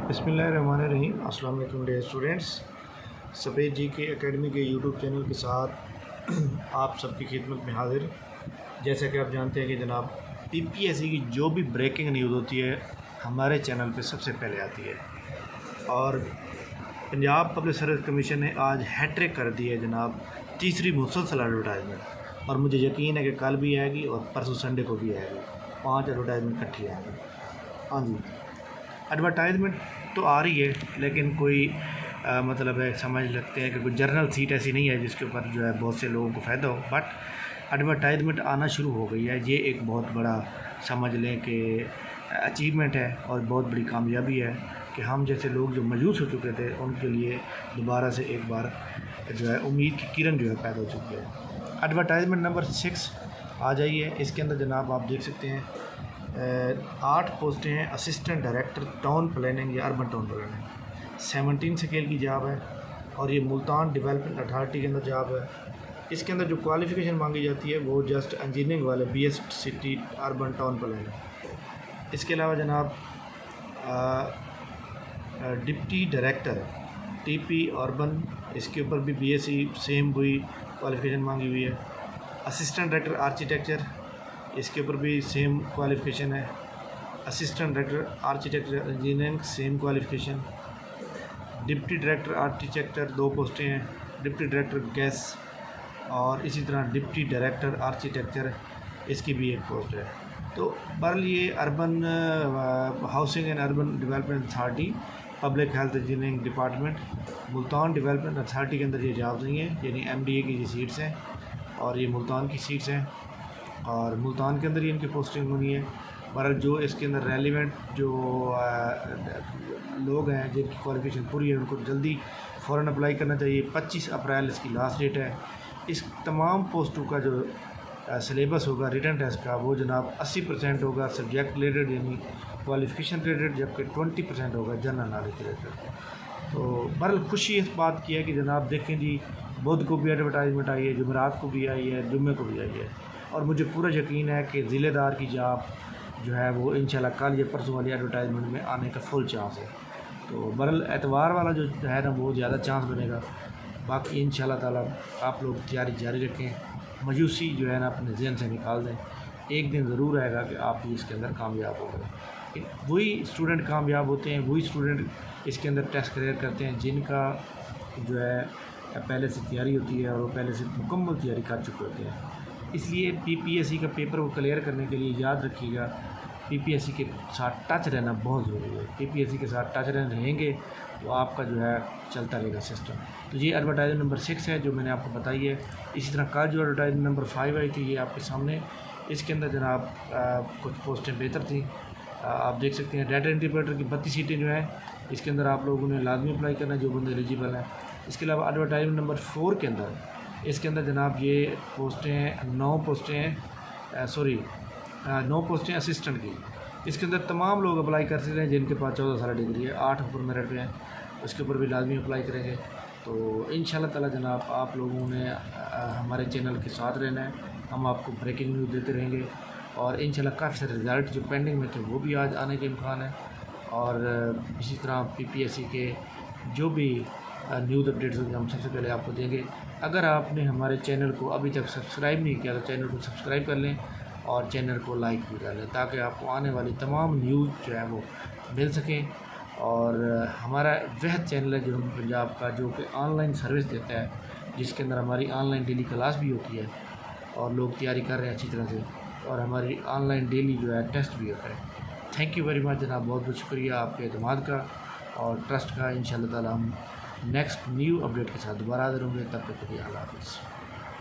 बिस्मिल्लाहिर्रहमानिर्रहीम। अस्सलाम वालेकुम डियर स्टूडेंट्स। सफ़ेद जी के एकेडमी के यूट्यूब चैनल के साथ आप सबकी खिदमत में हाजिर। जैसा कि आप जानते हैं कि जनाब पीपीएससी की जो भी ब्रेकिंग न्यूज़ होती है हमारे चैनल पे सबसे पहले आती है। और पंजाब पब्लिक सर्विस कमीशन ने आज हैट्रिक कर दी है जनाब, तीसरी मुसलसल एडवर्टाइजमेंट। और मुझे यकीन है कि कल भी आएगी और परसों संडे को भी आएगी, 5 एडवर्टाइजमेंट इकट्ठी आएंगी। हाँ जी, एडवर्टाइजमेंट तो आ रही है, लेकिन कोई मतलब है समझ लगते हैं कि कोई जर्नल सीट ऐसी नहीं है जिसके ऊपर जो है बहुत से लोगों को फ़ायदा हो। बट एडवर्टाइजमेंट आना शुरू हो गई है। ये एक बहुत बड़ा समझ लें कि अचीवमेंट है और बहुत बड़ी कामयाबी है कि हम जैसे लोग जो मायूस हो चुके थे उनके लिए दोबारा से एक बार जो है उम्मीद की किरण जो है पैदा हो चुकी है। एडवर्टाइजमेंट नंबर 6 आ जाइए। इसके अंदर जनाब आप देख सकते हैं 8 पोस्टें हैं। असिस्टेंट डायरेक्टर टाउन प्लानिंग या अर्बन टाउन प्लानिंग, 17 स्केल की जॉब है और ये मुल्तान डेवलपमेंट अथॉरिटी के अंदर जॉब है। इसके अंदर जो क्वालिफ़िकेशन मांगी जाती है वो जस्ट इंजीनियरिंग वाले BS city urban town planning. इसके अलावा जनाब डिप्टी डायरेक्टर TP अर्बन, इसके ऊपर भी BSc सेम वही क्वालिफ़िकेशन मांगी हुई है। असिस्टेंट डायरेक्टर आर्किटेक्चर, इसके ऊपर भी सेम क्वालिफ़िकेशन है। Assistant director architecture engineering, same qualification. Deputy director architecture 2 पोस्टें हैं। डिप्टी डायरेक्टर गैस और इसी तरह डिप्टी डायरेक्टर आर्किटेक्चर, इसकी भी एक पोस्ट है। तो बहरहाल ये urban housing and urban development authority public health engineering department Multan development authority के अंदर ये जॉब्स नहीं है, यानी MDA की ये सीट्स हैं और ये मुल्तान की सीट्स हैं और मुल्तान के अंदर ही इनकी पोस्टिंग होनी है। बहरहाल जो इसके अंदर रेलिवेंट जो लोग हैं जिनकी क्वालिफ़िकेशन पूरी है उनको जल्दी फ़ौरन अप्लाई करना चाहिए। 25 अप्रैल इसकी लास्ट डेट है। इस तमाम पोस्टों का जो सिलेबस होगा रिटन टेस्ट का वो जनाब 80% होगा सब्जेक्ट रिलेटेड यानी क्वालिफ़िकेशन रिलेटेड, जबकि 20% होगा जनरल नॉलेज रिलेटेड। तो बहरहाल खुशी इस बात की है कि जनाब देखें जी, बुध को भी एडवर्टाइजमेंट आई है, जुमेरात को भी आई है, जुम्मे को भी आई है और मुझे पूरा यकीन है कि ज़िलेदार की जॉब जो है वो इंशाल्लाह कल या परसों वाली एडवर्टाइजमेंट में आने का फुल चांस है। तो बहरहाल एतवार वाला जो है ना वो ज़्यादा चांस बनेगा। बाकी इंशाल्लाह ताला आप लोग तैयारी जारी रखें, मायूसी जो है ना अपने ज़हन से निकाल दें। एक दिन ज़रूर आएगा कि आप भी इसके अंदर कामयाब हो गए। वही स्टूडेंट कामयाब होते हैं, वही स्टूडेंट इसके अंदर टेस्ट क्लियर करते हैं जिनका जो है पहले से तैयारी होती है और वो पहले से मुकम्मल तैयारी कर चुके होते हैं। इसलिए PPSC का पेपर को क्लियर करने के लिए याद रखिएगा PPSC के साथ टच रहना बहुत ज़रूरी है। PPSC के साथ टच रहेंगे तो आपका जो है चलता रहेगा सिस्टम। तो ये एडवर्टाइजमेंट नंबर 6 है जो मैंने आपको बताई है। इसी तरह कल जो एडवर्टाइजमेंट नंबर 5 आई थी ये आपके सामने, इसके अंदर जनाब कुछ पोस्टें बेहतर थी। आप देख सकते हैं डाटा इंटरप्रेटर की 32 सीटें जो हैं इसके अंदर आप लोगों ने लाजमी अप्लाई करना है जो बंदे एलिजिबल हैं। इसके अलावा एडवर्टाइजमेंट नंबर 4 के अंदर इसके अंदर जनाब ये पोस्टें 9 पोस्टें हैं 9 पोस्टें असिस्टेंट की। इसके अंदर तमाम लोग अप्लाई कर सकते हैं जिनके पास 14 साल डिग्री है, 8 ऊपर मेरिट पे हैं, उसके ऊपर भी लाजमी अप्लाई करेंगे। तो इंशाल्लाह ताला जनाब आप लोगों ने हमारे चैनल के साथ रहना है। हम आपको ब्रेकिंग न्यूज़ देते रहेंगे और इंशाल्लाह काफ़ी सारे रिज़ल्ट जो पेंडिंग में थे वो भी आज आने के इम्कान है। और इसी तरह PPSC के जो भी न्यूज़ अपडेट्स होंगे हम सबसे पहले आपको देंगे। अगर आपने हमारे चैनल को अभी तक सब्सक्राइब नहीं किया तो चैनल को सब्सक्राइब कर लें और चैनल को लाइक भी कर लें ताकि आपको आने वाली तमाम न्यूज़ जो है वो मिल सकें। और हमारा वह चैनल है जो पंजाब का जो कि ऑनलाइन सर्विस देता है, जिसके अंदर हमारी ऑनलाइन डेली क्लास भी होती है और लोग तैयारी कर रहे हैं अच्छी तरह से और हमारी ऑनलाइन डेली जो है टेस्ट भी होता है। थैंक यू वेरी मच जनाब, बहुत बहुत शुक्रिया आपके एतमाद का और ट्रस्ट का। इंशाल्लाह ताला हम नेक्स्ट न्यू अपडेट के साथ दोबारा हाज़िर होंगे। तब तक के लिए अल्लाह हाफ़िज़।